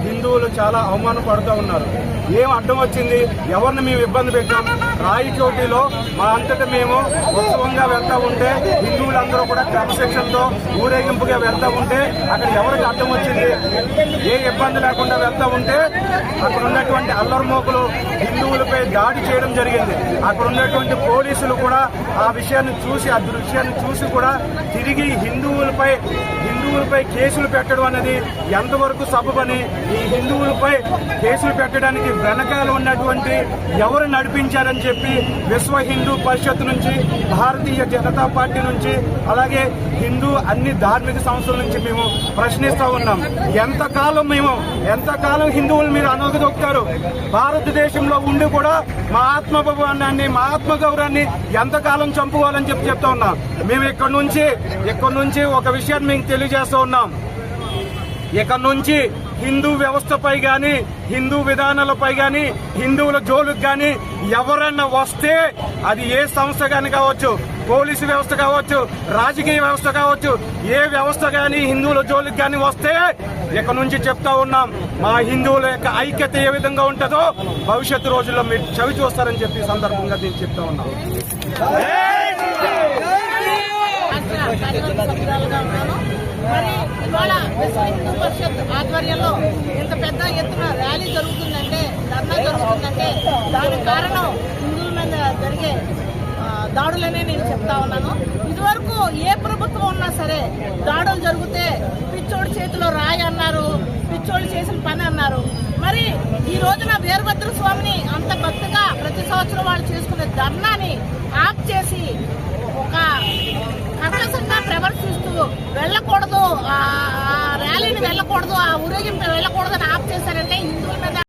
హిందువులు చాలా అవమానపడుతూ ఉన్నారు. ఏం అడ్డం వచ్చింది? ఎవరిని మేము ఇబ్బంది పెట్టాం? రాయచోటిలో మా అంతటా మేము ఉత్సవంగా వెళ్తా ఉంటే హిందువులందరూ కూడా క్రమశిక్షణతో ఊరేగింపుగా వెళ్తా ఉంటే అక్కడ ఎవరికి అడ్డం వచ్చింది? ఏ ఇబ్బంది లేకుండా వెళ్తా ఉంటే అక్కడ ఉన్నటువంటి అల్లరిమోకులు హిందువులపై దాడి చేయడం జరిగింది. అక్కడ ఉన్నటువంటి పోలీసులు కూడా ఆ విషయాన్ని చూసి కూడా తిరిగి హిందువులపై కేసులు పెట్టడం అనేది ఎంతవరకు సబబని, ఈ హిందువులపై కేసులు పెట్టడానికి వెనకాల ఉన్నటువంటి ఎవరు నడిపించారని చెప్పి విశ్వ హిందూ పరిషత్ నుంచి, భారతీయ జనతా పార్టీ నుంచి, అలాగే హిందూ అన్ని ధార్మిక సంస్థల నుంచి మేము ప్రశ్నిస్తా ఉన్నాం. ఎంతకాలం హిందువులు మీరు అనగదొక్కుతారు? భారతదేశంలో ఉండి కూడా మా ఆత్మభావాన్ని, మా ఆత్మగౌరవాన్ని ఎంతకాలం చంపుకోవాలని చెప్తా ఉన్నాం. మేము ఇక్కడ నుంచి ఒక విషయాన్ని మీకు తెలియజేస్తూ ఉన్నాం. ఇక్కడ నుంచి హిందూ వ్యవస్థపై గాని, హిందూ విధానాలపై గాని, హిందువుల జోలుకు గాని ఎవరన్నా వస్తే అది ఏ సంస్థ గాని కావచ్చు, పోలీసు వ్యవస్థ కావచ్చు, రాజకీయ వ్యవస్థ కావచ్చు, ఏ వ్యవస్థ గాని హిందువుల జోలికి గాని వస్తే ఇక్కడ నుంచి చెప్తా ఉన్నాం, మా హిందువుల యొక్క ఐక్యత ఏ విధంగా ఉంటుందో భవిష్యత్తు రోజుల్లో మీరు చవి చూస్తారని చెప్పి సందర్భంగా నేను చెప్తా ఉన్నాం. మరి ఇవాళ విశ్వ హిందూ పరిషత్ ఆధ్వర్యంలో ఇంత పెద్ద ఎత్తున ర్యాలీ జరుగుతుందంటే, ధర్నా జరుగుతుందంటే దానికి కారణం హిందువుల మీద జరిగే దాడులనే నేను చెప్తా ఉన్నాను. ఇదివరకు ఏ ప్రభుత్వం ఉన్నా సరే దాడులు జరిగితే పిచ్చోడి చేతిలో రాయి అన్నారు, పిచ్చోడు చేసిన పని అన్నారు. మరి ఈ రోజున వీరభద్ర స్వామిని అంత భక్తిగా ప్రతి సంవత్సరం వాళ్ళు చేసుకునే ధర్నాని ఆప్ చేసి ఒక కర్కశంగా ప్రవర్తిస్తూ వెళ్ళకూడదు, ఆ ర్యాలీని వెళ్ళకూడదు, ఆ ఊరేగింపు వెళ్ళకూడదు